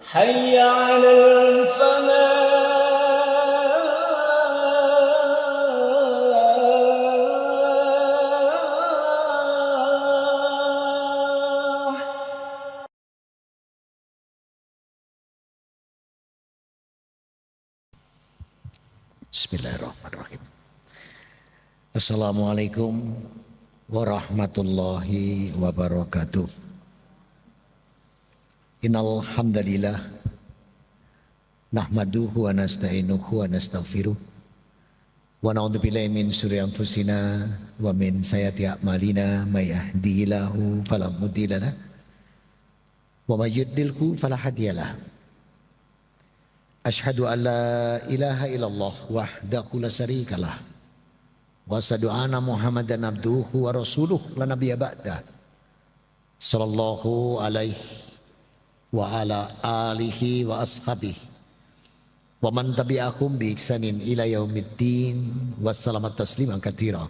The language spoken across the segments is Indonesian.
حي على الفلاح. Bismillahirrahmanirrahim. Assalamualaikum warahmatullahi wabarakatuh. Innal hamdalillah nahmaduhu wa nasta'inuhu wa nastaghfiruh wa na'udzu billahi min syururi anfusina wa min sayyiati a'malina may yahdihillahu fala mudilla lahu wa may yudlilhu fala hadiyalah. Asyhadu an la ilaha illallah wahdahu la syarikalah wa asyhadu anna Muhammadan abduhu wa rasuluh la nabiyya ba'da. Sallallahu alaihi wa ala alihi wa ashabihi wa man tabi'ahum bi ihsanin ila yaumiddin wassalamu tasliman katsira.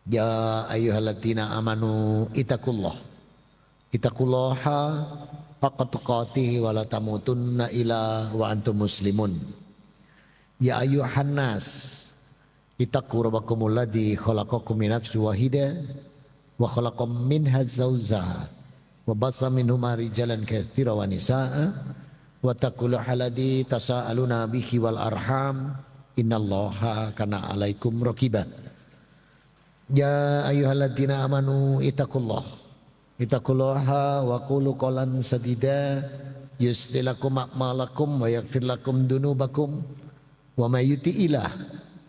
Ya ayyuhalladzina amanu ittaqullaha haqqa tuqatih wa la tamutunna illa wa antum muslimun. Ya ayyuhan nas ittaqu rabbakumul ladzi khalaqakum min nafsin wahidah wa khalaqam minha zawjaha wa bassa minhuma rijalan katsiran wa nisaa wa taqullaha alladzi tasaaluna bihi wal arham innallaha kana 'alaikum raqiba. Ya ayyuhalladzina amanu ittaqullaha wa qulu qawlan sadida yuslih lakum a'malakum wa yaghfir lakum dunubakum wa may yuti'illah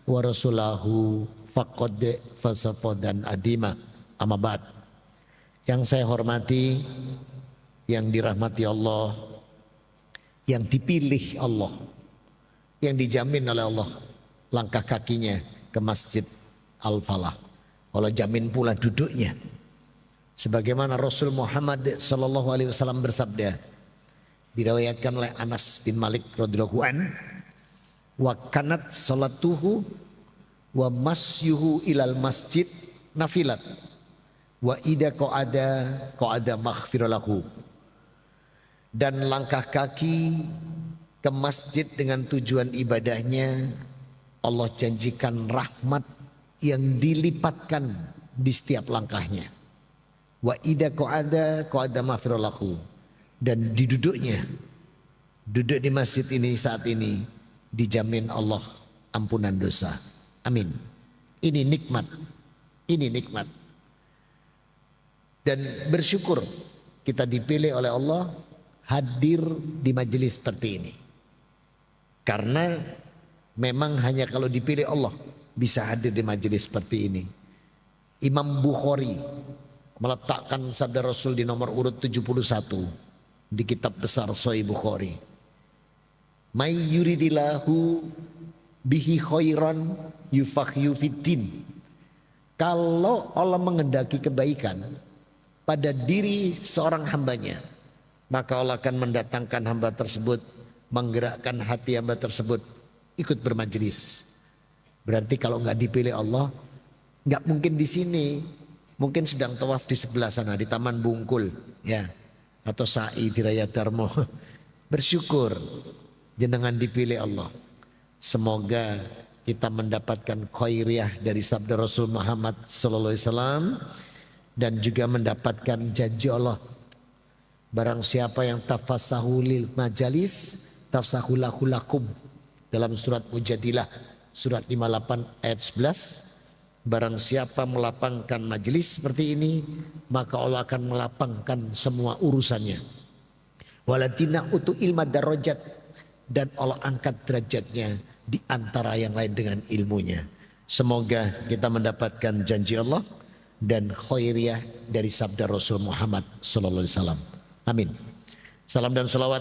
wa rasulahu faqad faza fawzan adima. Amma ba'd. Yang saya hormati, yang dirahmati Allah, yang dipilih Allah, yang dijamin oleh Allah langkah kakinya ke Masjid Al-Falah. Allah jamin pula duduknya. Sebagaimana Rasul Muhammad sallallahu alaihi wasallam bersabda, diriwayatkan oleh Anas bin Malik radhiyallahu an, wa kanat salatuhu wa masyuhu ilal masjid nafilat wa ida qa'ada maghfir lahu. Dan langkah kaki ke masjid dengan tujuan ibadahnya, Allah janjikan rahmat yang dilipatkan di setiap langkahnya. Wa ida qa'ada maghfir lahu. Dan duduk di masjid ini saat ini dijamin Allah ampunan dosa. Amin. Ini nikmat. Dan bersyukur kita dipilih oleh Allah hadir di majelis seperti ini. Karena memang hanya kalau dipilih Allah bisa hadir di majelis seperti ini. Imam Bukhari meletakkan sabda Rasul di nomor urut 71 di kitab besar Sahih Bukhari. May yuridillahu bihi khairan yufaqihu fiddin. Kalau Allah mengendaki kebaikan pada diri seorang hambanya, maka Allah akan mendatangkan hamba tersebut, menggerakkan hati hamba tersebut ikut bermajelis. Berarti kalau nggak dipilih Allah, nggak mungkin di sini, mungkin sedang tawaf di sebelah sana di Taman Bungkul, ya, atau sa'i di Raya Darmo. Bersyukur jenengan dipilih Allah. Semoga kita mendapatkan khairiyah dari sabda Rasul Muhammad sallallahu alaihi wasallam. Dan juga mendapatkan janji Allah, barang siapa yang tafassahu lil majalis tafsahu lahu lakum, dalam surat Mujadilah surat 58 ayat 11. Barang siapa melapangkan majelis seperti ini, maka Allah akan melapangkan semua urusannya. Waladina utu ilma darajat, dan Allah angkat derajatnya di antara yang lain dengan ilmunya. Semoga kita mendapatkan janji Allah dan khairiyah dari sabda Rasul Muhammad sallallahu alaihi wasallam. Amin. Salam dan salawat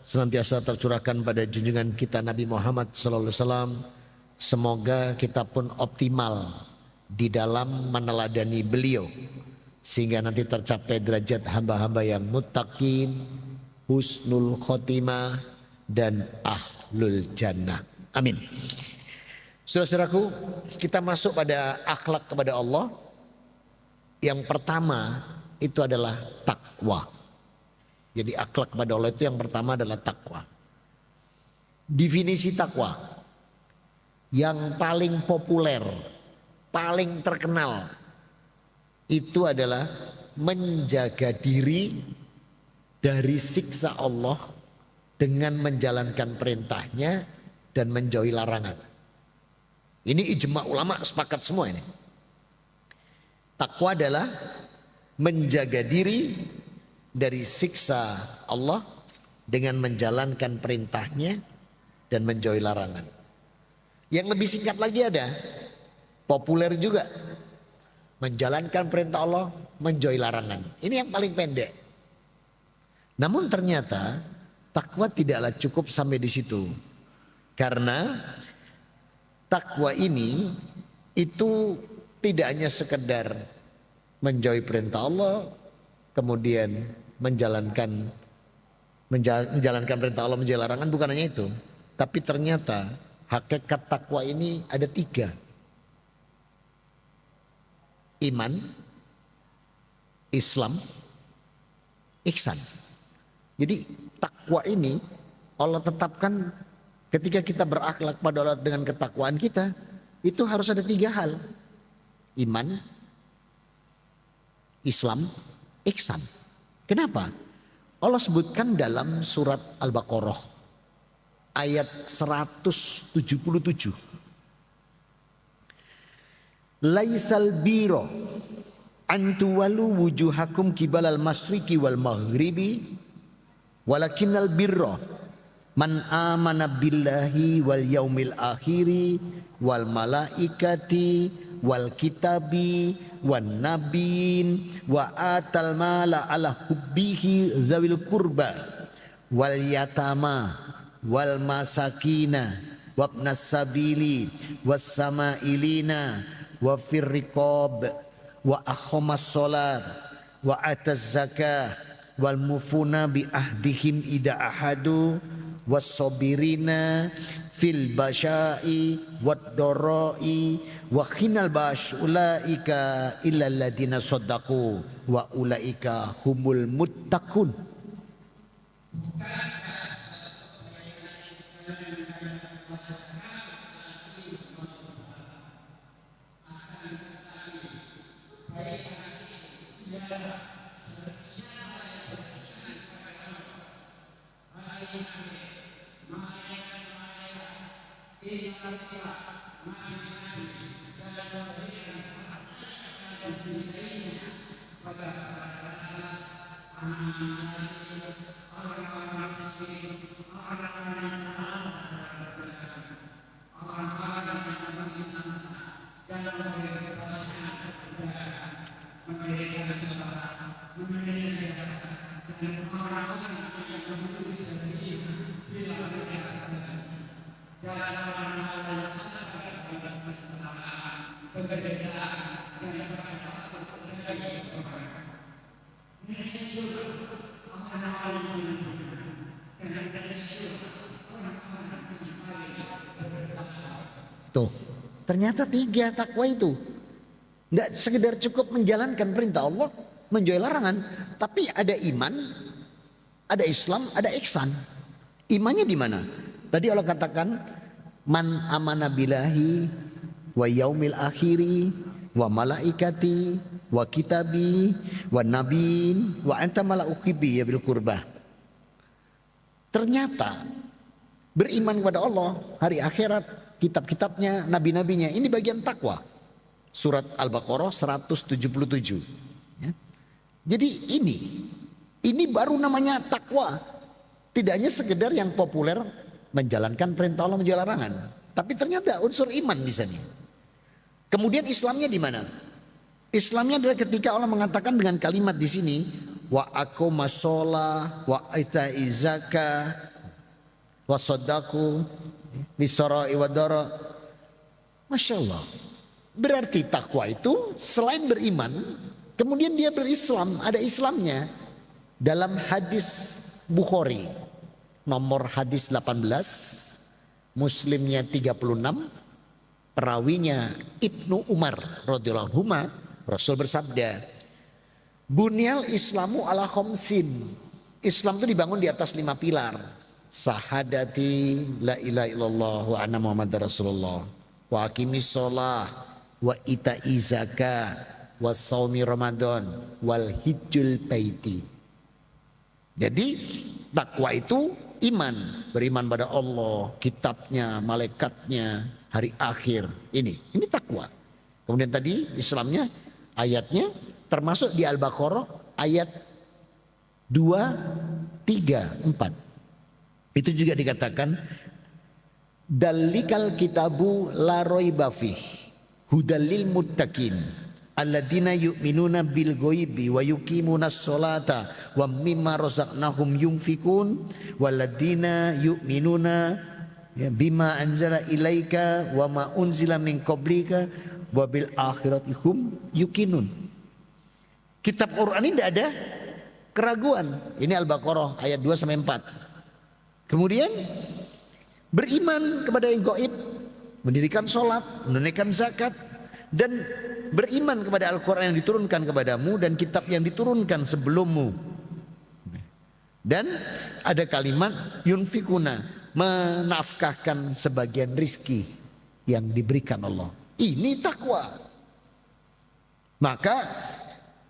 senantiasa tercurahkan pada junjungan kita Nabi Muhammad sallallahu alaihi wasallam. Semoga kita pun optimal di dalam meneladani beliau sehingga nanti tercapai derajat hamba-hamba yang muttaqin, husnul khotimah dan ahlul jannah. Amin. Saudara-saudaraku, kita masuk pada akhlak kepada Allah. Yang pertama itu adalah takwa. Jadi akhlak pada Allah itu yang pertama adalah takwa. Definisi takwa yang paling populer, paling terkenal itu adalah menjaga diri dari siksa Allah dengan menjalankan perintahnya dan menjauhi larangan. Ini ijma ulama sepakat semua ini. Takwa adalah menjaga diri dari siksa Allah dengan menjalankan perintahnya dan menjauhi larangan. Yang lebih singkat lagi ada, populer juga, menjalankan perintah Allah, menjauhi larangan. Ini yang paling pendek. Namun ternyata takwa tidaklah cukup sampai di situ. Karena takwa ini itu tidak hanya sekedar menjauhi perintah Allah, kemudian menjalankan perintah Allah, menjauhi larangan, bukan hanya itu. Tapi ternyata hakikat takwa ini ada 3. Iman, Islam, ihsan. Jadi takwa ini Allah tetapkan ketika kita berakhlak pada Allah dengan ketakwaan kita, itu harus ada 3 hal. Iman, Islam, ihsan. Kenapa? Allah sebutkan dalam surat Al-Baqarah ayat 177. Laisal biro antuwalu wujuhakum kibalal masriki wal maghribi walakinnal birra man amana billahi wal yaumil akhiri wal malaikati wal kitabi wan nabiin wa atal mala ala hubbihi zawil kurba wal yatama wal masakina wabnas sabili was samailina wa firriqab wa akhamas salat wa ataz zakah wal mufuna bi ahdihim ida ahadu was sabirina fil basyai wad dorai wa khinal bash ulaika illal ladina saddaqu wa ulaika humul muttaqun. Tuh, ternyata 3 takwa itu. Tidak sekedar cukup menjalankan perintah Allah, menjauhi larangan, tapi ada iman, ada Islam, ada ihsan. Imannya di mana? Tadi Allah katakan man amana billahi wa yaumil akhiri wa malaikati wa kitabi wa nabiin wa anta malaukibi ya bil qurbah. Ternyata beriman kepada Allah, hari akhirat, kitab-kitabnya, nabi-nabinya, ini bagian takwa. Surat Al-Baqarah 177. Ya. Jadi ini baru namanya takwa. Tidak hanya sekedar yang populer menjalankan perintah Allah, menjauhi larangan, tapi ternyata unsur iman di sini. Kemudian Islamnya di mana? Islamnya adalah ketika Allah mengatakan dengan kalimat di sini, wa aqamas shalah wa itaiz zakah wa shadaqu bisara'i wa dara. Masya Allah. Berarti takwa itu selain beriman, kemudian dia berislam, ada Islamnya. Dalam hadis Bukhari nomor hadis 18, Muslimnya 36, perawinya Ibnu Umar radhiyallahu anhu, Rasul bersabda, Bunyal Islamu ala khamsin, Islam itu dibangun di atas 5 pilar. Sahadati la ilaha illallah wa anna muhammadar rasulullah wa aqimis sholah wa ita'i zakah wa saumi ramadan wal hijjul baiti. Jadi takwa itu iman, beriman pada Allah, kitabnya, malaikatnya, hari akhir. Ini takwa. Kemudian tadi Islamnya ayatnya termasuk di Al-Baqarah ayat 2, 3, 4. Itu juga dikatakan dalikal kitabu la raiba fih hudal lil muttaqin alladzina yu'minuna bil ghaibi wa yuqimunas sholata wa mimma razaqnahum yunfikun walladzina yu'minuna bima anzala ilaika wa ma unzila min qablika wa bil akhirati hum yuqinun. Kitab Quran ini tidak ada keraguan. Ini Al-Baqarah ayat 2 sampai 4. Kemudian beriman kepada yang gaib, mendirikan sholat, menunaikan zakat, dan beriman kepada Al-Quran yang diturunkan kepadamu dan kitab yang diturunkan sebelummu. Dan ada kalimat yunfikuna, menafkahkan sebagian rizki yang diberikan Allah. Ini takwa. Maka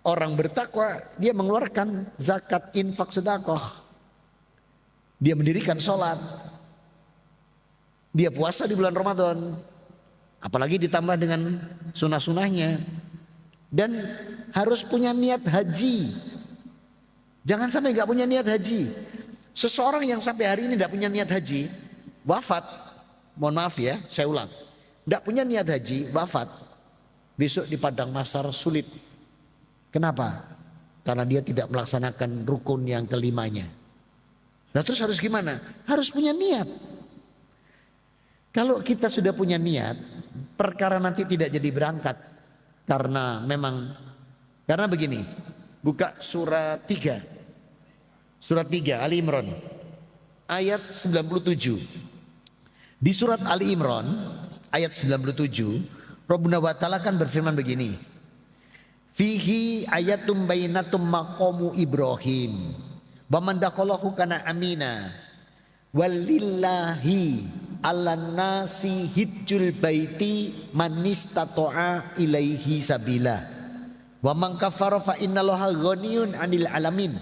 orang bertakwa dia mengeluarkan zakat, infak, sedekah. Dia mendirikan sholat. Dia puasa di bulan Ramadan. Apalagi ditambah dengan sunnah-sunnahnya. Dan harus punya niat haji. Jangan sampai gak punya niat haji. Seseorang yang sampai hari ini gak punya niat haji, wafat. Mohon maaf ya, saya ulang. Gak punya niat haji, wafat. Besok di padang mahsyar sulit. Kenapa? Karena dia tidak melaksanakan rukun yang kelimanya. Nah terus harus gimana? Harus punya niat. Kalau kita sudah punya niat, perkara nanti tidak jadi berangkat. Karena begini, buka surat 3. Surat 3 Ali Imran ayat 97. Di surat Ali Imran ayat 97, Rabbuna wa ta'ala kan berfirman begini. Fihi ayatum bainatum maqamu Ibrahim wa man dakhalahu kana amina walillahi ala nasi hijjul baiti man istata'a ilaihi sabila wa man kafara fa innallaha ghaniyun 'anil alamin.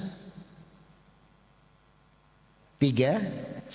3:97.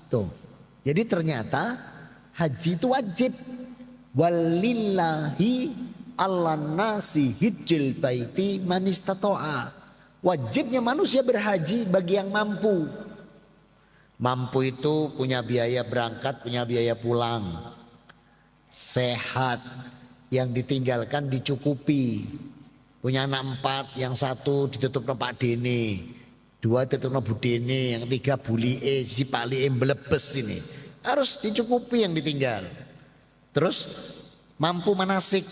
Tuh. Jadi ternyata haji itu wajib. Walillahi ala nasi hijjul baiti man istata'a. Wajibnya manusia berhaji bagi yang mampu. Mampu itu punya biaya berangkat, punya biaya pulang. Sehat, yang ditinggalkan dicukupi. Punya anak 4, yang 1 ditutup Pak Dene, 2 ditutup Bu Dene, yang 3 bulie si pali mblebes ini. Harus dicukupi yang ditinggal. Terus mampu manasik,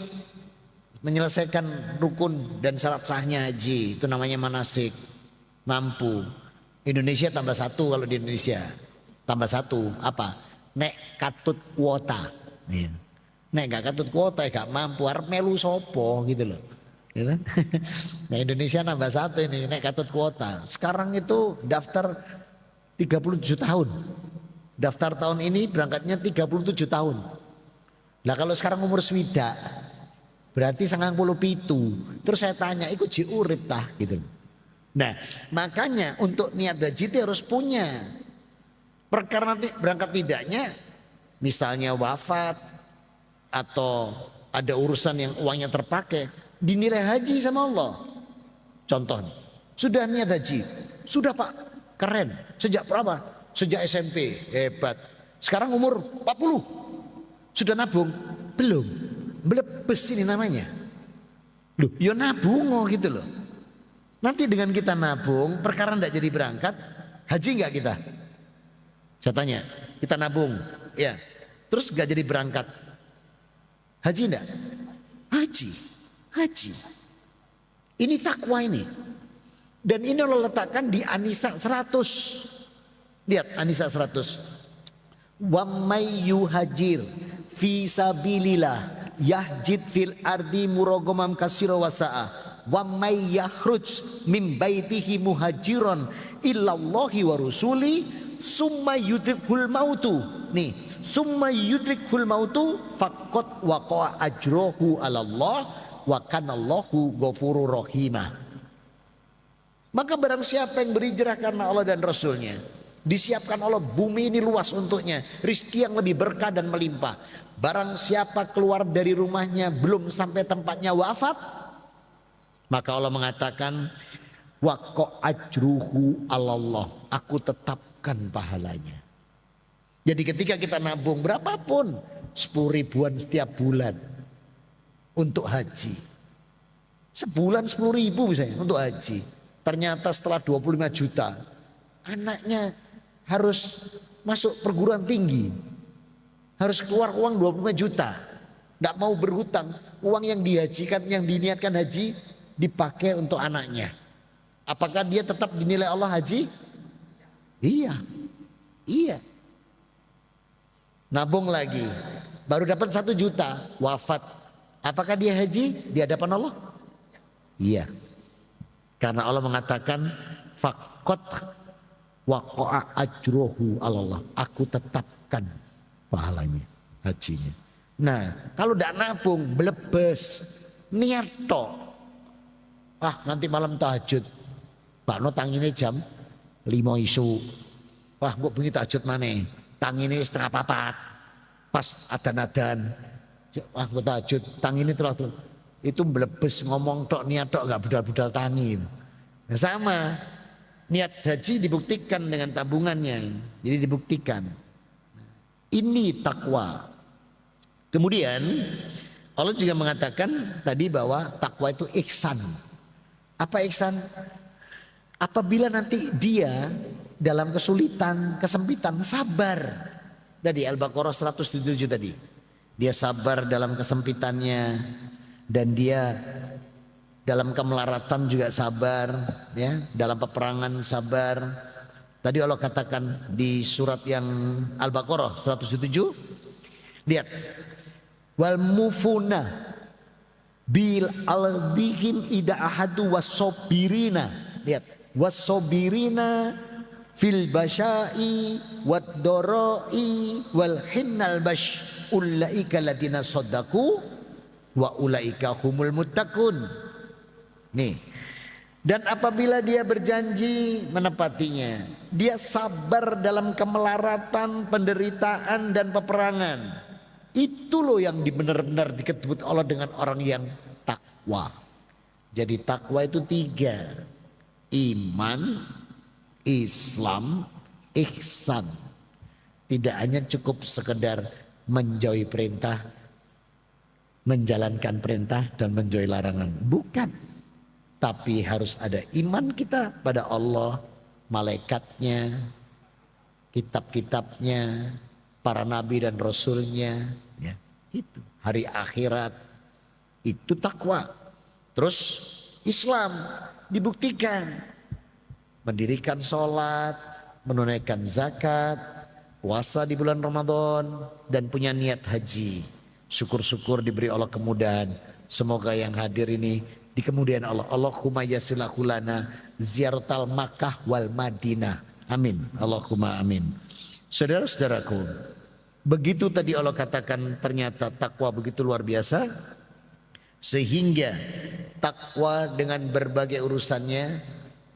menyelesaikan rukun dan syarat sahnya haji, itu namanya manasik. Mampu. Indonesia tambah 1 kalau di Indonesia. Tambah 1 apa? Nek katut kuota. Nek gak katut kuota gak mampu, arep melu sopo gitu loh. Gitu. Nah Indonesia nambah 1 ini, nek katut kuota. Sekarang itu daftar 37 tahun. Daftar tahun ini berangkatnya 37 tahun. Nah kalau sekarang umur swidak, berarti 97. Terus saya tanya, ikut jiurip tah gitu. Nah makanya untuk niat haji itu harus punya. Perkara nanti berangkat tidaknya, misalnya wafat atau ada urusan yang uangnya terpakai, dinilai haji sama Allah. Contoh, sudah niat haji, sudah Pak, keren. Sejak berapa? Sejak SMP, hebat. Sekarang umur 40. Sudah nabung? Belum. Belebes ini namanya. Loh, ya nabung gitu loh. Nanti dengan kita nabung, perkara tidak jadi berangkat, haji nggak kita? Saya tanya, kita nabung, ya, terus nggak jadi berangkat, haji enggak? Haji, haji. Ini takwa ini. Dan ini Allah letakkan di An-Nisa 100. Lihat An-Nisa 100. Wa may yuhajir fi sabilillah yahjid fil ardi muraghamam kasira wasa'a wa may yakhruj min baitihi muhajiran illallahi wa rusuli summa yudrikhul mautu. Nih, summa yudrikhul mautu faqad waqa'a ajruhu 'ala Allah wa kanallahu ghafurur rahimah. Maka barang siapa yang berhijrah karena Allah dan Rasulnya, disiapkan Allah bumi ini luas untuknya, rizki yang lebih berkah dan melimpah. Barang siapa keluar dari rumahnya belum sampai tempatnya wafat, maka Allah mengatakan waqa'a ajruhu 'alallah, aku tetapkan pahalanya. Jadi ketika kita nabung berapapun, 10 ribuan setiap bulan untuk haji, sebulan 10 ribu misalnya untuk haji, ternyata setelah 25 juta anaknya harus masuk perguruan tinggi, harus keluar uang 25 juta, tidak mau berhutang, uang yang dihajikan, yang diniatkan haji dipakai untuk anaknya. Apakah dia tetap dinilai Allah haji? Iya, iya. Nabung lagi, baru dapat 1 juta, wafat. Apakah dia haji di hadapan Allah? Iya. Karena Allah mengatakan faqad waqa'a ajruhu 'alallah, aku tetapkan pahalanya, hajinya. Nah, kalau tidak nabung, belebes, niat tok. Ah, nanti malam tahajud. Pak no tangine jam 5 isu. Wah, mbok bengi tahajud maneh. Tangine setengah 4. Pas adan-adan. Wah, mbok tahajud, tangine terus. Itu belebes ngomong tok, niat tok, enggak budal-budal tangi. Nah, sama. Niat haji dibuktikan dengan tabungannya. Jadi dibuktikan. Ini takwa. Kemudian Allah juga mengatakan tadi bahwa takwa itu ihsan. Apa ihsan? Apabila nanti dia dalam kesulitan, kesempitan, sabar. Dari Al-Baqarah 107 tadi. Dia sabar dalam kesempitannya. Dan dia dalam kemelaratan juga sabar, ya, dalam peperangan sabar. Tadi Allah katakan di surat yang Al-Baqarah 107, lihat, wal mufuna bil aldihim ida ahadu wasobirina, lihat, wasobirina fil basyai wad doroi wal hinnal bash ulaika ladina sodaku wa ulaika humul muttaqun. Nih, dan apabila dia berjanji menepatinya, dia sabar dalam kemelaratan, penderitaan dan peperangan. Itu loh yang benar-benar disebut Allah dengan orang yang takwa. Jadi takwa itu 3: iman, Islam, ihsan. Tidak hanya cukup sekedar menjauhi perintah, menjalankan perintah dan menjauhi larangan, bukan. Tapi harus ada iman kita pada Allah, malaikatnya, kitab-kitabnya, para nabi dan rasulnya, ya, itu hari akhirat, itu takwa. Terus Islam dibuktikan, mendirikan sholat, menunaikan zakat, puasa di bulan Ramadan, dan punya niat haji. Syukur-syukur diberi Allah kemudahan. Semoga yang hadir ini di kemudian Allah, Allahumma yassirlahu lana ziyaratal Makkah wal Madinah. Amin. Allahumma amin. Saudara-saudaraku, begitu tadi Allah katakan ternyata takwa begitu luar biasa, sehingga takwa dengan berbagai urusannya,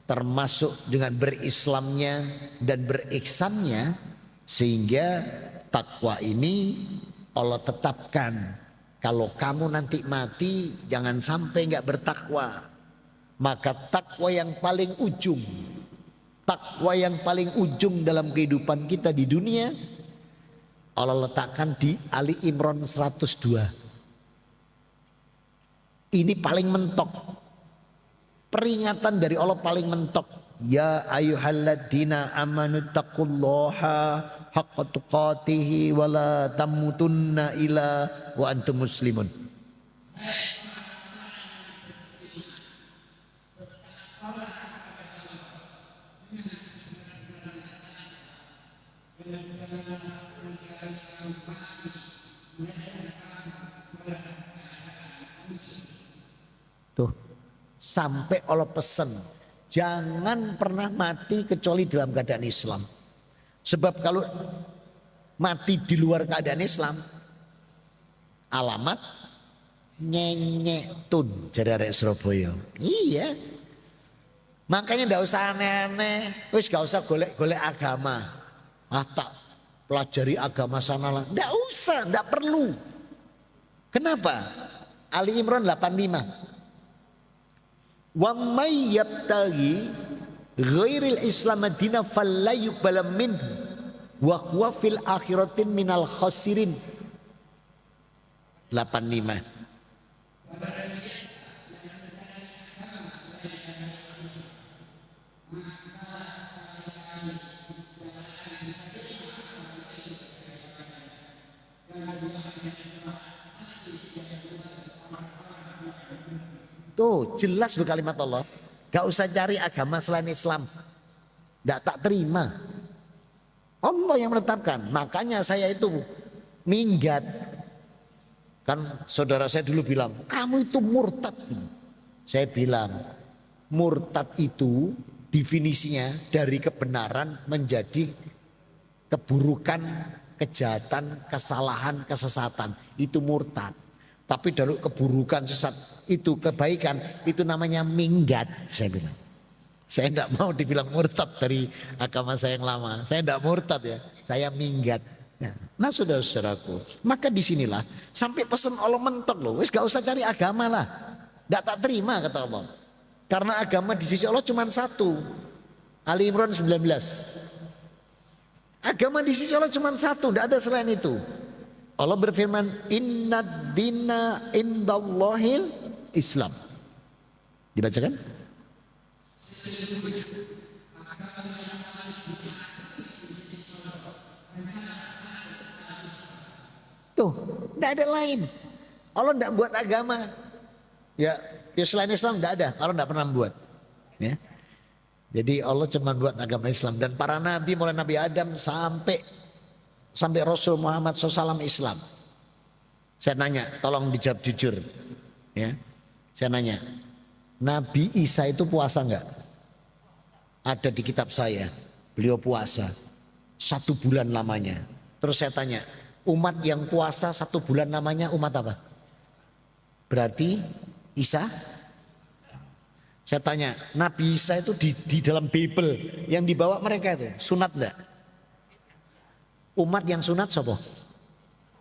termasuk dengan berislamnya dan berihsannya, sehingga takwa ini Allah tetapkan. Kalau kamu nanti mati jangan sampai nggak bertakwa. Maka takwa yang paling ujung, takwa yang paling ujung dalam kehidupan kita di dunia Allah letakkan di Ali Imran 102. Ini paling mentok. Peringatan dari Allah paling mentok. Ya ayyuhalladzina amanu taqullaha haqqa tuqatih wa la tamutunna illa wa antum muslimun. Tuh, sampai Allah pesan, jangan pernah mati kecuali dalam keadaan Islam. Sebab kalau mati di luar keadaan Islam, alamat nyenyetun, jadi arek Surabaya. Iya. Makanya ndak usah aneh-aneh, wis gak usah golek-golek agama. Ah tak pelajari agama sana lah. Ndak usah, ndak perlu. Kenapa? Ali Imran 85. Wa may yabtaghi ghairil Islam madina falyuqbal minhu wa huwa fil akhiratin minal khasirin. 85. Tuh jelas kalimat Allah. Gak usah cari agama selain Islam. Gak tak terima. Allah yang menetapkan. Makanya saya itu minggat. Kan saudara saya dulu bilang, kamu itu murtad. Saya bilang, murtad itu definisinya dari kebenaran menjadi keburukan, kejahatan, kesalahan, kesesatan. Itu murtad. Tapi dari keburukan, sesat, itu kebaikan, itu namanya minggat, saya bilang. Saya tidak mau dibilang murtad dari agama saya yang lama. Saya tidak murtad ya, saya minggat. Nah saudara-saudaraku, maka disinilah sampai pesan Allah mentok loh. Wis gak usah cari agama lah, tidak tak terima kata Allah. Karena agama di sisi Allah cuma satu. Ali Imran 19. Agama di sisi Allah cuma satu, tidak ada selain itu. Allah berfirman, Innad dina indallahil Islam. Dibacakan? Tuh, tidak ada lain. Allah tidak buat agama. Ya selain Islam tidak ada. Allah tidak pernah buat. Ya. Jadi Allah cuma buat agama Islam. Dan para nabi mulai Nabi Adam sampai Rasul Muhammad SAW Islam. Saya nanya, tolong dijawab jujur. Ya, saya nanya, Nabi Isa itu puasa enggak? Ada di kitab saya, beliau puasa 1 bulan lamanya. Terus saya tanya, umat yang puasa 1 bulan lamanya umat apa? Berarti Isa? Saya tanya, Nabi Isa itu di dalam Bible yang dibawa mereka itu sunat enggak? Umat yang sunat siapa?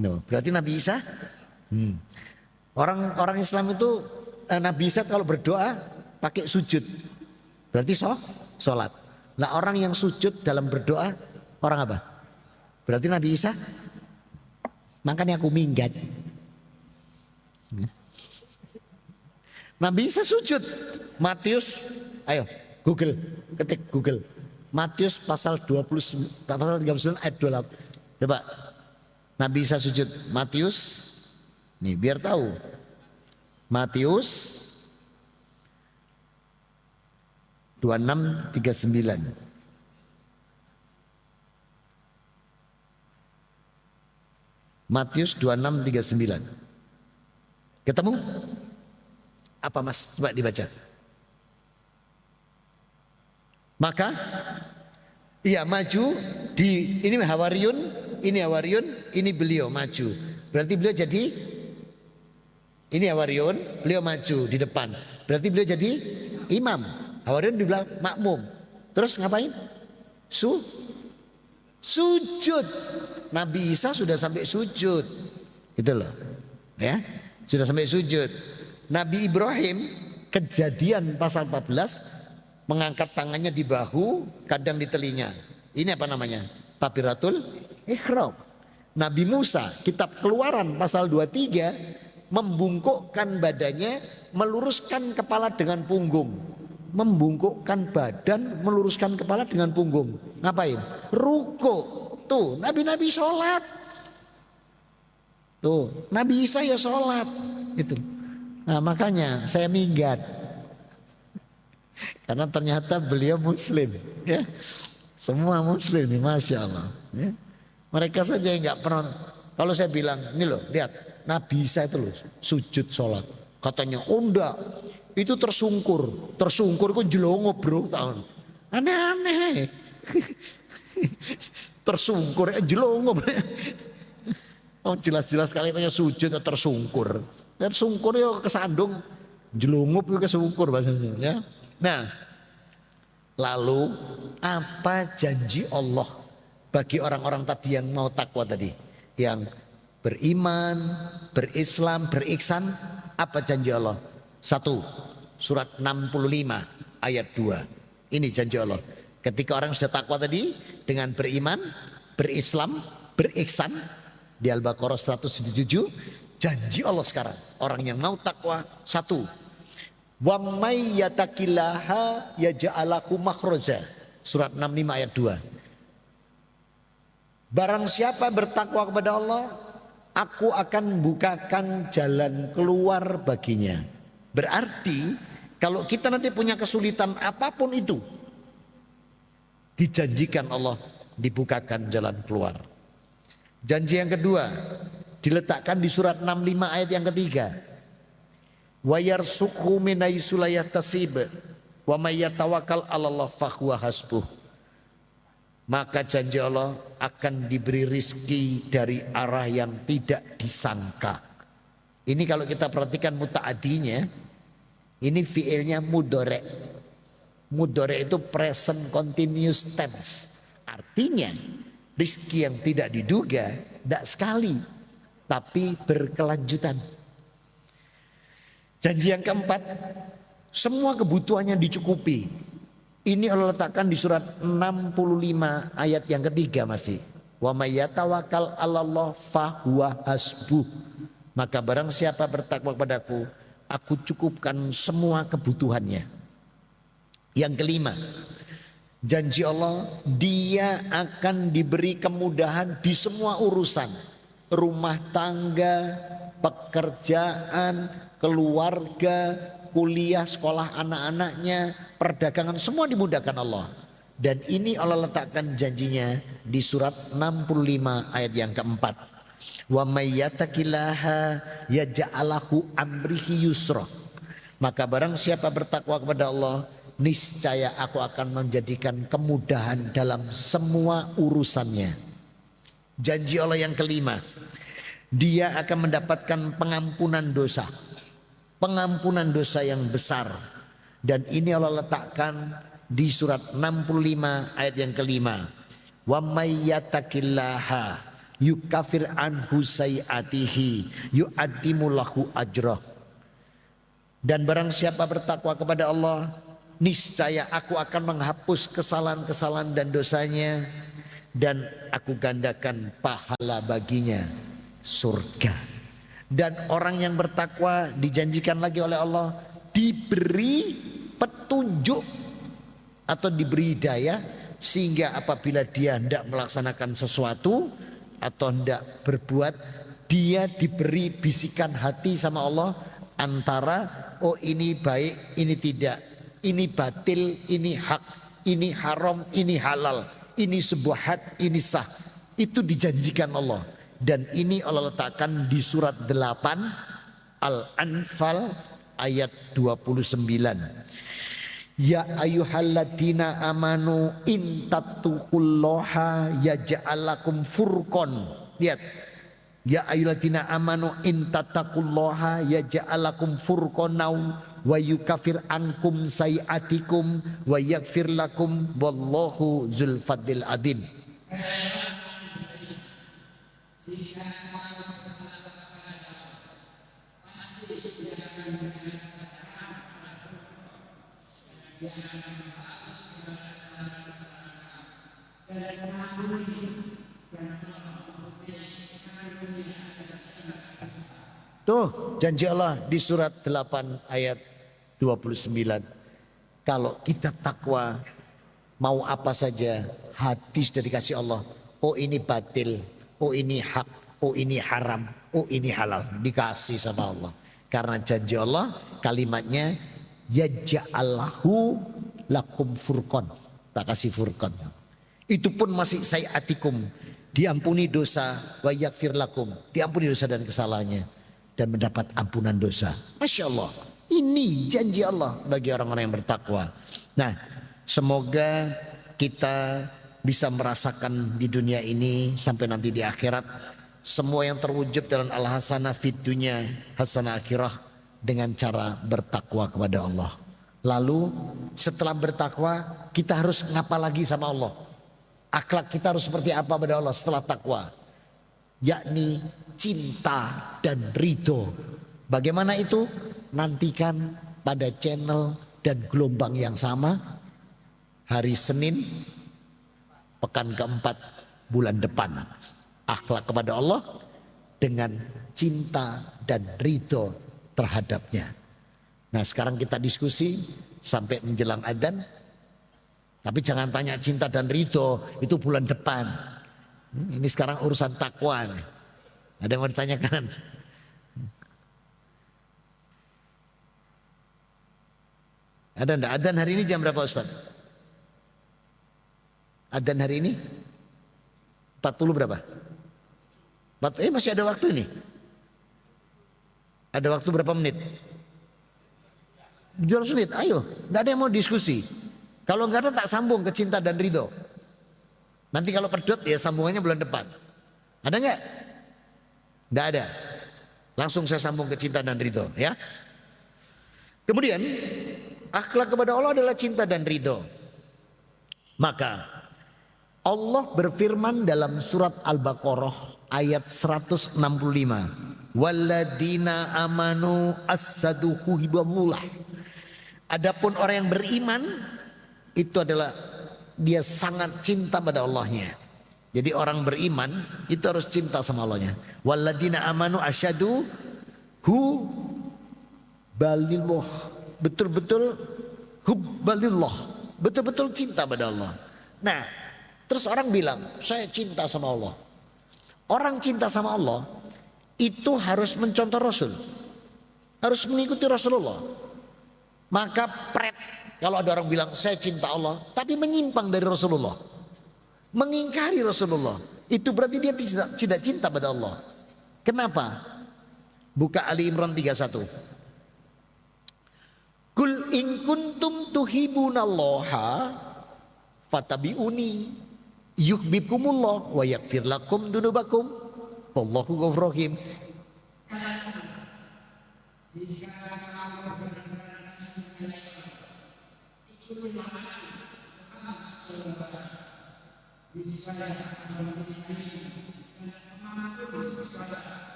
No, berarti Nabi Isa. Orang Islam itu Nabi Isa kalau berdoa pakai sujud. Berarti sholat. Nah orang yang sujud dalam berdoa orang apa? Berarti Nabi Isa. Makanya aku minggat. Nabi Isa sujud. Matius, ayo Google, ketik Google. Matius pasal 20, pasal 39 ayat 28. Coba Nabi Isa sujud. Matius, nih biar tahu. Matius 26:39. Matius 26:39. Ketemu? Apa Mas? Coba dibaca. Maka ia maju di ini Hawariun, ini beliau maju. Berarti beliau jadi ini Hawariun, beliau maju di depan. Berarti beliau jadi imam. Hawariun dibilang makmum. Terus ngapain? Sujud. Nabi Isa sudah sampai sujud. Gitu loh. Ya, sudah sampai sujud. Nabi Ibrahim Kejadian pasal 14 mengangkat tangannya di bahu, kadang di telinga. Ini apa namanya? Takbiratul ihram. Nabi Musa, kitab Keluaran pasal 23, membungkukkan badannya, meluruskan kepala dengan punggung. Membungkukkan badan, meluruskan kepala dengan punggung. Ngapain? Ruko. Tuh, nabi-nabi sholat. Tuh, Nabi Isa ya sholat. Gitu. Nah, makanya saya minggat. Karena ternyata beliau muslim. Ya. Semua muslim nih, Masya Allah. Ya. Mereka saja yang nggak pernah. Kalau saya bilang, ini loh, lihat, Nabi Isa itu loh, sujud sholat. Katanya, oh enggak, itu tersungkur. Tersungkur kok jelongo bro. Aneh-aneh. Tersungkur, jelongo. Oh jelas-jelas kalimatnya sujud tersungkur. Tersungkur ya kesandung, jelungup ya kesungkur bahasanya. Ya. Nah, lalu apa janji Allah bagi orang-orang tadi yang mau takwa tadi, yang beriman, berislam, berihsan? Apa janji Allah? 1 surat 65 ayat 2. Ini janji Allah. Ketika orang sudah takwa tadi dengan beriman, berislam, berihsan, di Al-Baqarah 107, janji Allah sekarang orang yang mau takwa 1, wa may yattaqillaha yaj'alahu makhraja, surat 65 ayat 2. Barang siapa bertakwa kepada Allah, aku akan bukakan jalan keluar baginya. Berarti kalau kita nanti punya kesulitan apapun itu, dijanjikan Allah dibukakan jalan keluar. Janji yang kedua diletakkan di surat 65 ayat yang ketiga. Wa yarsuqhu min haitsu la yahtasib wa may yatawakkal 'alallah fahuwa hasbuh. Maka janji Allah akan diberi rizki dari arah yang tidak disangka. Ini kalau kita perhatikan mutaadinya, ini fiilnya mudhari'. Mudhari' itu present continuous tense. Artinya rizki yang tidak diduga, tidak sekali, tapi berkelanjutan. Janji yang keempat, semua kebutuhannya dicukupi. Ini Allah letakkan di surat 65 ayat yang ketiga masih. Wa may yatawakkal 'alallah fahuwa hasbuh. Maka barang siapa bertakwa kepadaku, aku cukupkan semua kebutuhannya. Yang kelima, janji Allah, dia akan diberi kemudahan di semua urusan. Rumah tangga, pekerjaan, keluarga, kuliah, sekolah anak-anaknya, perdagangan, semua dimudahkan Allah. Dan ini Allah letakkan janjinya di surat 65 ayat yang keempat. Wa may yattaqillaha yaj'alahu amrihi yusra. Maka barang siapa bertakwa kepada Allah, niscaya aku akan menjadikan kemudahan dalam semua urusannya. Janji Allah yang kelima, dia akan mendapatkan pengampunan dosa. Pengampunan dosa yang besar. Dan ini Allah letakkan di surat 65 ayat yang kelima. Wa may yattaqillaha yukafir anhu sayiatihi yu'addimu lahu ajrah. Dan barang siapa bertakwa kepada Allah, niscaya aku akan menghapus kesalahan-kesalahan dan dosanya, dan aku gandakan pahala baginya surga. Dan orang yang bertakwa dijanjikan lagi oleh Allah diberi petunjuk atau diberi hidayah, sehingga apabila dia hendak melaksanakan sesuatu atau hendak berbuat, dia diberi bisikan hati sama Allah antara oh ini baik, ini tidak, ini batil, ini hak, ini haram, ini halal, ini subhat, ini sah. Itu dijanjikan Allah. Dan ini Allah letakkan di surat 8 Al-Anfal ayat 29. Ya ayyuhalladzina amanu in tattaqullaha yaj'al lakum furqan. Lihat. Ya ayyuhalladzina amanu in tattaqullaha yaj'al lakum furqan wa yukaffir ankum sayiatikum wa yaghfir lakum wallahu dzul fadlil adzim. Tuh janji Allah di surat 8 ayat 29. Kalau kita takwa, mau apa saja hadis dari kasih Allah. Oh ini batil, oh ini hak, oh ini haram, oh ini halal. Dikasih sama Allah. Karena janji Allah kalimatnya yaj'alahu lakum furqan. Tak kasih furqan. Itu pun masih sayatikum. Diampuni dosa wa yaghfir lakum. Diampuni dosa dan kesalahannya. Dan mendapat ampunan dosa. Masya Allah. Ini janji Allah bagi orang-orang yang bertakwa. Nah, semoga kita bisa merasakan di dunia ini sampai nanti di akhirat semua yang terwujud dalam al-hasanah fid dunya hasanah akhirah dengan cara bertakwa kepada Allah. Lalu setelah bertakwa kita harus ngapa lagi sama Allah? Akhlak kita harus seperti apa pada Allah setelah takwa? Yakni cinta dan ridho. Bagaimana itu? Nantikan pada channel dan gelombang yang sama hari Senin pekan keempat bulan depan. Akhlak kepada Allah dengan cinta dan ridho terhadapnya. Nah sekarang kita diskusi sampai menjelang adzan. Tapi jangan tanya cinta dan ridho itu bulan depan. Ini sekarang urusan takwa nih. Ada yang mau ditanyakan? Ada enggak? Adzan hari ini jam berapa Ustaz? Adzan hari ini 40 berapa? Masih ada waktu ini. Ada waktu berapa menit? 12 menit, ayo. Enggak ada yang mau diskusi. Kalau enggak ada tak sambung ke cinta dan ridho. Nanti kalau pedot ya sambungannya bulan depan. Ada enggak? Enggak ada. Langsung saya sambung ke cinta dan ridho ya. Kemudian akhlak kepada Allah adalah cinta dan ridho. Maka Allah berfirman dalam surat Al-Baqarah ayat 165. Walladzina amanu as-saduqu hibamullah. Adapun orang yang beriman itu adalah dia sangat cinta pada Allahnya. Jadi orang beriman itu harus cinta sama Allahnya. Walladzina amanu asyadu hu balillah. Betul-betul hubbalillah. Betul-betul cinta pada Allah. Nah, terus orang bilang, saya cinta sama Allah. Orang cinta sama Allah itu harus mencontoh Rasul. Harus mengikuti Rasulullah. Maka kalau ada orang bilang saya cinta Allah tapi menyimpang dari Rasulullah, mengingkari Rasulullah, itu berarti dia tidak cinta pada Allah. Kenapa? Buka Ali Imran 31. Kul in kuntum tuhibunallaha fatabi'uni yuhibbukumullah wa yaghfir lakum dzunubakum wallahu ghafurur rahim.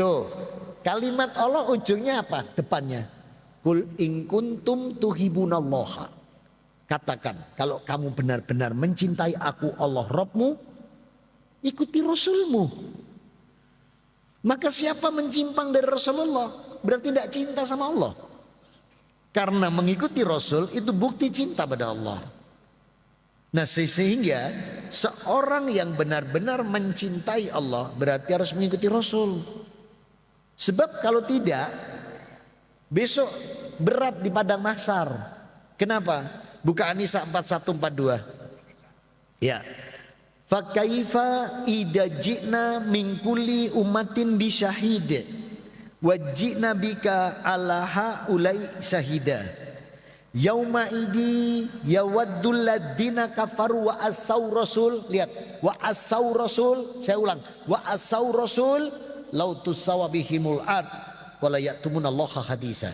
Tuh, kalimat Allah ujungnya apa? Depannya. Kul in kuntum tuhibunallaha. Katakan, kalau kamu benar-benar mencintai aku Allah Rabbmu, ikuti Rasulmu. Maka siapa menyimpang dari Rasulullah berarti tidak cinta sama Allah. Karena mengikuti Rasul itu bukti cinta pada Allah. Nah sehingga seorang yang benar-benar mencintai Allah berarti harus mengikuti Rasul. Sebab kalau tidak besok berat di padang mahsyar. Kenapa? Buka An-Nisa 4142. Ya. Fa kaifa idza ji'na min kulli ummatin bi syahid wa ji'na bika ala haulai syahida. Yauma idi yawaddul ladzina kafaru wa asau rasul. Lihat, wa asau rasul. Saya ulang, wa asau rasul lau tusawa bihimul ard wa la ya'tumunallaha hadisa.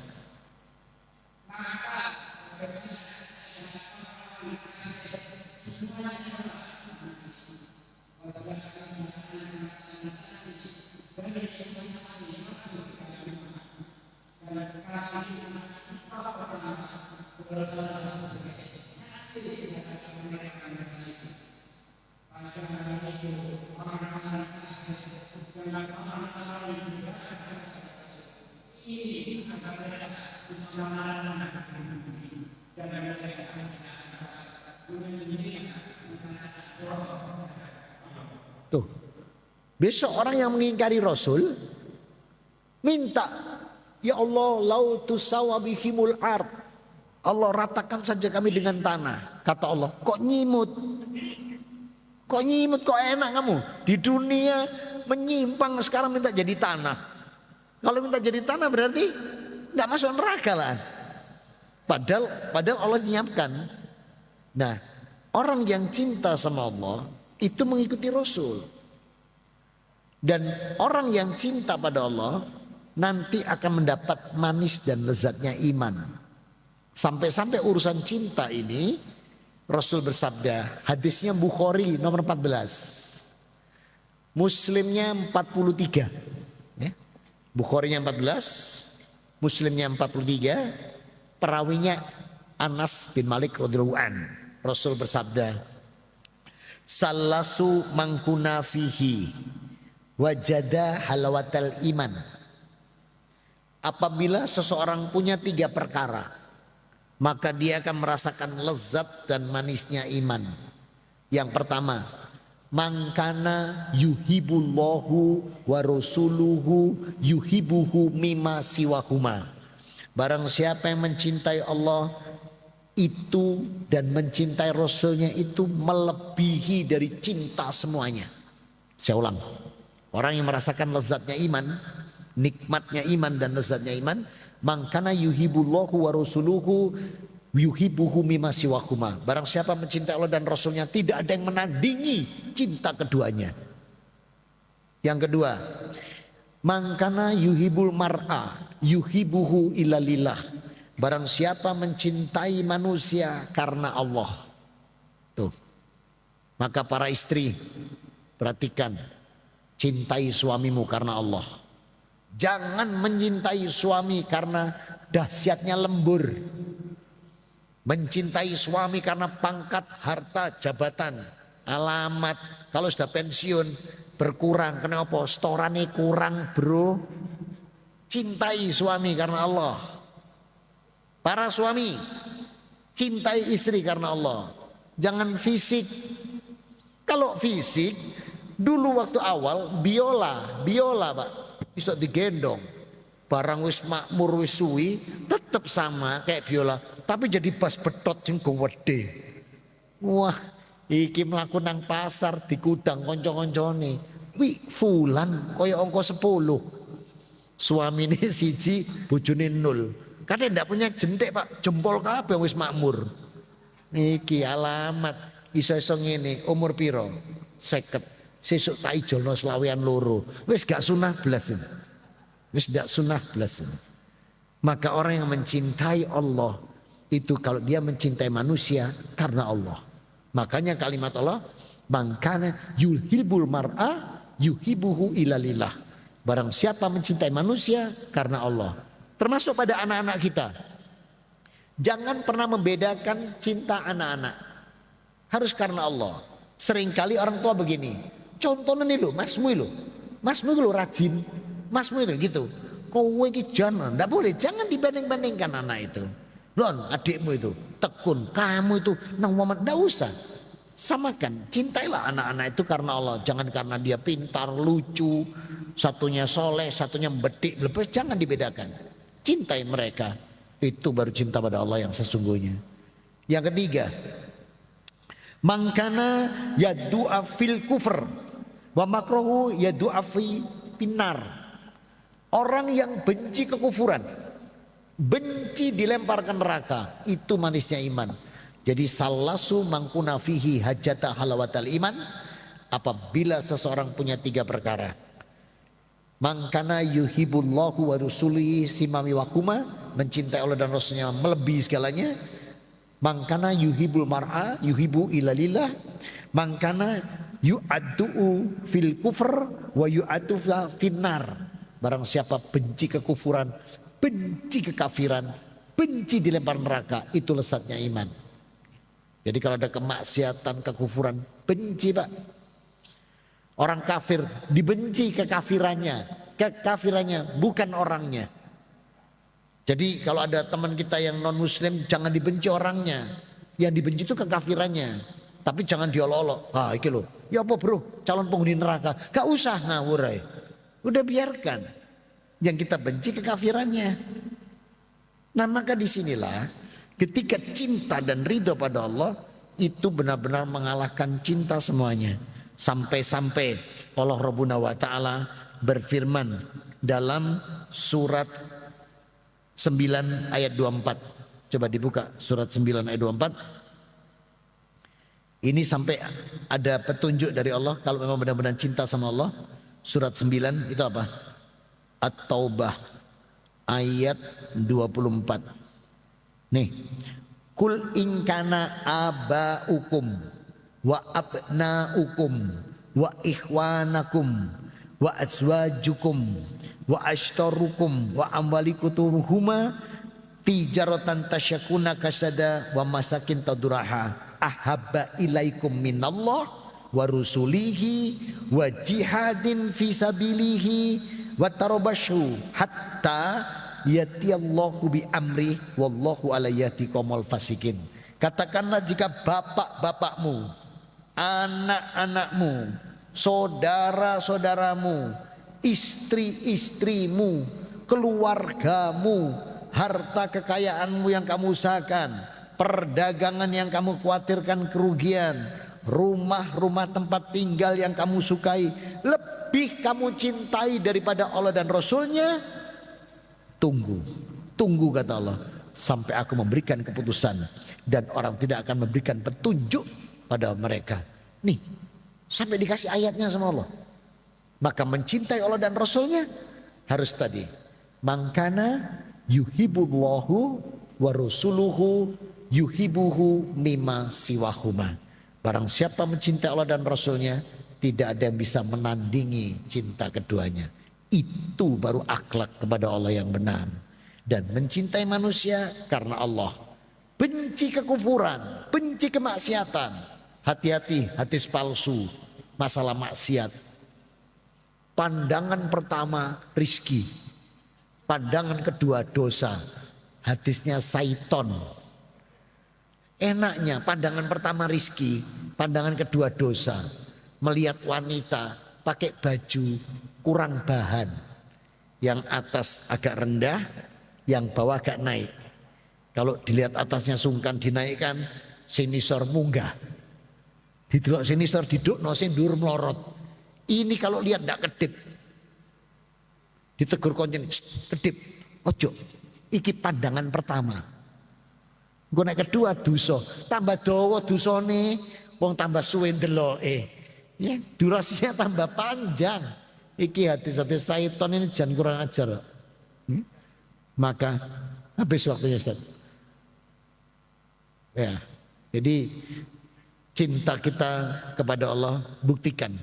Tuh, besok orang yang mengingkari Rasul minta, ya Allah, lau tusawa bihimul ard, Allah ratakan saja kami dengan tanah. Kata Allah, kok nyimut? Kok nyimut, kok enak kamu? Di dunia menyimpang, sekarang minta jadi tanah. Kalau minta jadi tanah berarti nggak masuk neraka lah. Padahal Allah nyiapkan. Nah, orang yang cinta sama Allah itu mengikuti Rasul. Dan orang yang cinta pada Allah nanti akan mendapat manis dan lezatnya iman. Sampai-sampai urusan cinta ini Rasul bersabda, hadisnya Bukhari nomor 14, Muslimnya 43, ya. Bukharinya 14, Muslimnya 43, perawinya Anas bin Malik radhiyallahu an. Rasul bersabda, salasu mangkuna fihi wajada halawatal iman. Apabila seseorang punya 3 perkara, maka dia akan merasakan lezat dan manisnya iman. Yang pertama, mangkana yuhibullahu wa rasuluhu yuhibuhu mimma siwahuma. Barang siapa yang mencintai Allah itu dan mencintai Rasulnya itu melebihi dari cinta semuanya. Saya ulang, orang yang merasakan lezatnya iman, nikmatnya iman dan lezatnya iman, mangkana yuhibullahu wa rasuluhu yuhibuhu mimma siwahuma. Barang siapa mencintai Allah dan Rasulnya, tidak ada yang menandingi cinta keduanya. Yang kedua, mangkana yuhibul mar'a yuhibuhu ilalillah. Barang siapa mencintai manusia karena Allah. Tuh. Maka para istri, perhatikan, cintai suamimu karena Allah. Jangan mencintai suami karena dahsyatnya lembur. Mencintai suami karena pangkat, harta, jabatan, alamat. Kalau sudah pensiun berkurang, kenapa? Setorannya kurang, bro. Cintai suami karena Allah. Para suami, cintai istri karena Allah. Jangan fisik. Kalau fisik, dulu waktu awal biola Pak, bisa digendong. Barang wis makmur wis suwi, tetap sama kayak biola, tapi jadi bas betot sing gede. Wah, iki mlaku nang pasar dikudang kanca-kancane. Wi fulan kaya angka 10. Suamine siji, bojone 0. Kadang ndak punya jentik Pak, jempol kabeh wis makmur. Niki alamat iso-iso ngene, umur piro? 50. Sesuk tak ijolno selawean loro. Wis gak sunah blas. Wis gak sunah blas. Maka orang yang mencintai Allah itu kalau dia mencintai manusia karena Allah. Makanya kalimat Allah, mangkana yulhibul mar'a yuhibuhu ilalillah. Barang siapa mencintai manusia karena Allah. Termasuk pada anak-anak kita. Jangan pernah membedakan cinta anak-anak. Harus karena Allah. Seringkali orang tua begini. Contohnya nih lo, masmu lo. Masmu lo rajin. Masmu itu gitu. Kowe iki jangan, enggak boleh. Jangan dibanding-bandingkan anak itu. Lon, adikmu itu tekun. Kamu itu nang momen, enggak usah. Samakan. Cintailah anak-anak itu karena Allah. Jangan karena dia pintar, lucu. Satunya soleh, satunya bedik. Jangan dibedakan. Cintai mereka, itu baru cinta pada Allah yang sesungguhnya. Yang ketiga, mangkana yadu'a fil kufr wa makruhu yadu'a fi pinar. Orang yang benci kekufuran, benci dilemparkan neraka, itu manisnya iman. Jadi salasu mangkuna fihi hajata halawatal iman. Apabila seseorang punya 3 perkara, mangkana yuhibullahu wa rasulihi simami wakuma, mencintai Allah dan Rasulnya melebihi segalanya. Mangkana yuhibul mar'a yuhibu ilalillah. Mangkana yu'addu'u fil kufr wa yu'addu finnar. Barang siapa benci kekufuran, benci kekafiran, benci dilempar neraka, itu lezatnya iman. Jadi kalau ada kemaksiatan, kekufuran, benci Pak. Orang kafir dibenci kekafirannya bukan orangnya. Jadi kalau ada teman kita yang non muslim, jangan dibenci orangnya, Yang dibenci itu kekafirannya. Tapi jangan diolok-olok. Ah, iki loh. Ya apa bro, calon penghuni neraka. Gak usah ngawur aja. Udah biarkan. Yang kita benci kekafirannya. Nah maka disinilah ketika cinta dan ridho pada Allah itu benar-benar mengalahkan cinta semuanya. Sampai-sampai Allah Rabbuna wa ta'ala berfirman dalam surat 9 ayat 24. Coba dibuka surat 9 ayat 24. Ini sampai ada petunjuk dari Allah kalau memang benar-benar cinta sama Allah. Surat 9 itu apa? At-Taubah ayat 24. Nih. Kul in kana abaukum wa abnaukum wa ikhwanakum wa azwajukum wa ashtarukum wa amwalikuturuhuma tijaratan tasyakuna kasada wa masakin taduraha ahabba ilaikum minallah wa rusulihi wa jihadin fisabilihi wa tarabashu hatta yatiyallahu bi amri wallahu ala yati qaumal fasikin. Katakanlah jika bapak-bapakmu, anak-anakmu, saudara-saudaramu, istri-istrimu, keluargamu, harta kekayaanmu yang kamu usahakan, perdagangan yang kamu khawatirkan kerugian, rumah-rumah tempat tinggal yang kamu sukai, lebih kamu cintai daripada Allah dan Rasulnya, tunggu kata Allah sampai aku memberikan keputusan dan orang tidak akan memberikan petunjuk pada mereka. Nih sampai dikasih ayatnya sama Allah. Maka mencintai Allah dan Rasulnya harus tadi mangkana yuhibullahu wa rasuluhu yuhibuhu mimma siwahuma. Barang siapa mencintai Allah dan Rasulnya, tidak ada yang bisa menandingi cinta keduanya. Itu baru akhlak kepada Allah yang benar. Dan mencintai manusia karena Allah. Benci kekufuran, benci kemaksiatan. Hati-hati hadis palsu, masalah maksiat. Pandangan pertama rizki, pandangan kedua dosa. Hadisnya Saiton. Enaknya pandangan pertama rizki, pandangan kedua dosa. Melihat wanita pakai baju kurang bahan, yang atas agak rendah, yang bawah agak naik. Kalau dilihat atasnya sungkan dinaikkan, sinisor munggah. Didelok sinisor didukno sing dhuwur melorot. Ini kalau lihat ndak kedip. Ditegur konjen, kedip, ojo. Iki pandangan pertama. Gue naik kedua dosa, tambah dawa dosane, wong tambah suwe ndeloke. Ya, durasinya tambah panjang. Iki hadis-hadis Saiton ini jangan kurang ajar. Maka habis waktunya Ustaz. Ya, jadi cinta kita kepada Allah buktikan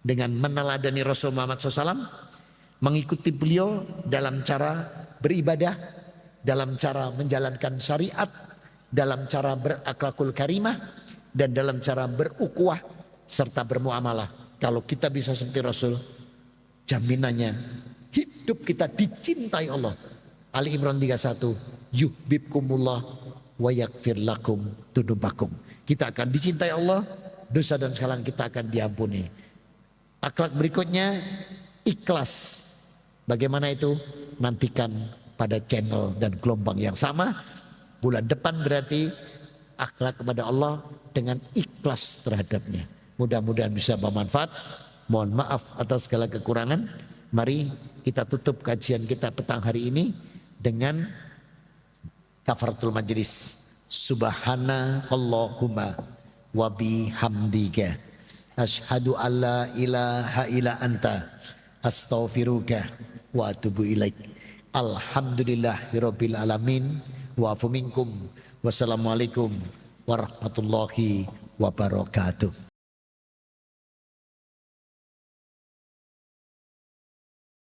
dengan meneladani Rasul Muhammad SAW, mengikuti beliau dalam cara beribadah, dalam cara menjalankan syariat, dalam cara berakhlakul karimah, dan dalam cara berukuah serta bermuamalah. Kalau kita bisa seperti Rasul, jaminannya hidup kita dicintai Allah. Ali Imran 31, yuhibbukumullah wa yaghfir lakum dunubakum. Kita akan dicintai Allah, dosa dan kesalahan kita akan diampuni. Akhlak berikutnya ikhlas. Bagaimana itu? Nantikan pada channel dan gelombang yang sama. Bulan depan berarti akhlak kepada Allah dengan ikhlas terhadapnya. Mudah-mudahan bisa bermanfaat. Mohon maaf atas segala kekurangan. Mari kita tutup kajian kita petang hari ini dengan kafaratul majlis. Subhanallahumma wa bihamdika asyhadu alla ilaha illa anta astaghfiruka wa atubu ilaik. Alhamdulillahirabbil alamin wa afu minkum. Wassalamualaikum warahmatullahi wabarakatuh.